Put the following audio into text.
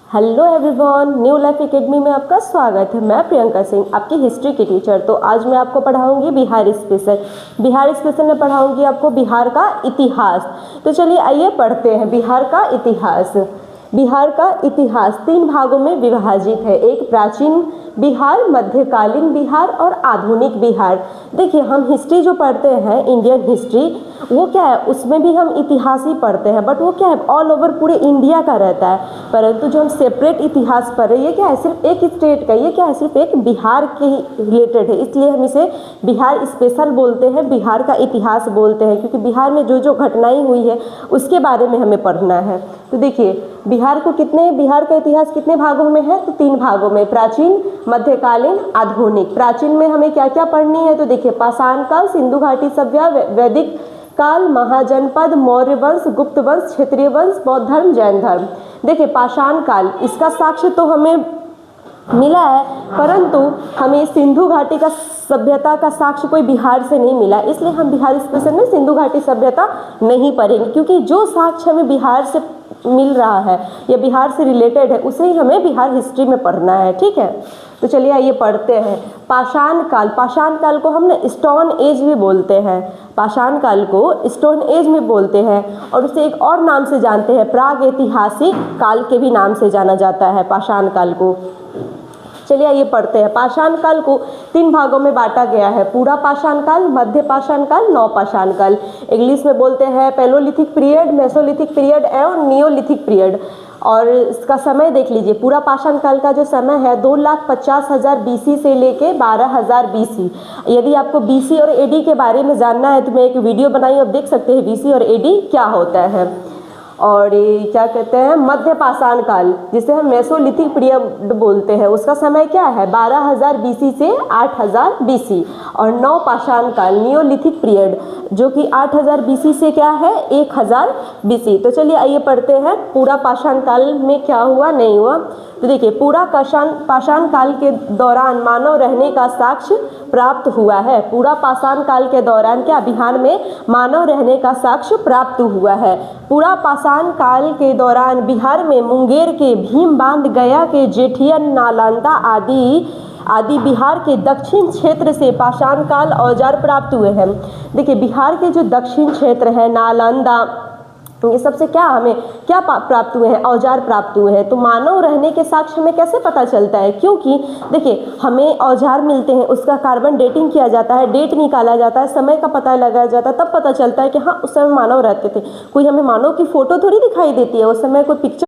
Hello everyone, new life academy में आपका स्वागत है। मैं प्रियंका सिंह, आपकी हिस्ट्री की टीचर। तो आज मैं आपको पढ़ाऊंगी बिहार स्पेशल। बिहार स्पेशल में पढ़ाऊंगी आपको बिहार का इतिहास। तो चलिए आइए पढ़ते हैं बिहार का इतिहास। बिहार का इतिहास 3 भागों में विभाजित है। एक प्राचीन बिहार, मध्यकालीन बिहार और आधुनिक बिहार। देखिए, हम हिस्ट्री जो पढ़ते हैं, इंडियन हिस्ट्री, वो क्या है, उसमें भी हम इतिहास ही पढ़ते हैं, बट वो क्या है, ऑल ओवर पूरे इंडिया का रहता है। परंतु जो हम सेपरेट इतिहास पढ़ रहे हैं, ये क्या है, सिर्फ एक स्टेट का, ये क्या है, सिर्फ एक बिहार के ही रिलेटेड है। इसलिए हम इसे बिहार स्पेशल बोलते हैं, बिहार का इतिहास बोलते हैं, क्योंकि बिहार में जो जो घटनाएं हुई है उसके बारे में हमें पढ़ना है। तो देखिए, बिहार का इतिहास कितने भागों में है, तो 3 भागों में, प्राचीन, मध्यकालीन, आधुनिक। प्राचीन में हमें क्या क्या पढ़नी है, तो देखिए, पाषाण काल, सिंधु घाटी सभ्यता, वैदिक काल, महाजनपद, मौर्य वंश, गुप्त वंश, क्षत्रिय वंश, बौद्ध धर्म, जैन धर्म। देखिए, पाषाण काल, इसका साक्ष्य तो हमें मिला है, परंतु हमें सिंधु घाटी का सभ्यता का साक्ष्य कोई बिहार से नहीं मिला, इसलिए हम बिहार स्पेशल में सिंधु घाटी सभ्यता नहीं पढ़ेंगे, क्योंकि जो साक्ष्य हमें बिहार से मिल रहा है या बिहार से रिलेटेड है, उसे ही हमें बिहार हिस्ट्री में पढ़ना है। ठीक है, तो चलिए आइए पढ़ते हैं। पाषाण काल को हम स्टोन एज भी बोलते हैं। पाषाण काल को स्टोन एज में बोलते हैं, और उसे एक और नाम से जानते हैं, प्राग ऐतिहासिक काल के भी नाम से जाना जाता है पाषाण काल को। चलिए आइए पढ़ते हैं। पाषाण काल को 3 भागों में बांटा गया है, पूरा पाषाण काल, मध्य पाषाण काल, नवपाषाण काल। इंग्लिश में बोलते हैं पैलोलिथिक पीरियड, मेसोलिथिक पीरियड एवं नियोलिथिक पीरियड। और इसका समय देख लीजिए, पूरा पाषाण काल का जो समय है 2,50,000 BC से लेके 12,000 BC। यदि आपको BC और AD के बारे में जानना है तो मैं एक वीडियो बनाई, आप देख सकते हैं BC और AD क्या होता है। और ये क्या कहते हैं, मध्य पाषाण काल, जिसे हम मेसोलिथिक पीरियड बोलते हैं, उसका समय क्या है 12,000 BC से 8,000 BC। और नवपाषाण काल, नियोलिथिक पीरियड, जो कि 8,000 BC से क्या है 1,000 BC। तो चलिए आइए पढ़ते हैं पूरा पाषाण काल में क्या हुआ नहीं हुआ। तो देखिए, पूरा पाषाण काल के दौरान मानव रहने का साक्ष्य प्राप्त हुआ है। पूरा पाषाण काल के दौरान क्या बिहार में मानव रहने का साक्ष्य प्राप्त हुआ है। पूरा पाषाण काल के दौरान बिहार में मुंगेर के भीम बांध, गया के जेठियन, नालंदा आदि बिहार के दक्षिण क्षेत्र से पाषाण काल औजार प्राप्त हुए हैं। देखिए, बिहार के जो दक्षिण क्षेत्र है, नालंदा, ये सबसे क्या प्राप्त हुए हैं, औजार प्राप्त हुए हैं। तो मानव रहने के साक्ष्य हमें कैसे पता चलता है, क्योंकि देखिए, हमें औजार मिलते हैं, उसका कार्बन डेटिंग किया जाता है, डेट निकाला जाता है, समय का पता लगाया जाता है, तब पता चलता है कि हाँ उस समय मानव रहते थे। कोई हमें मानव की फोटो थोड़ी दिखाई देती है, उस समय कोई पिक्चर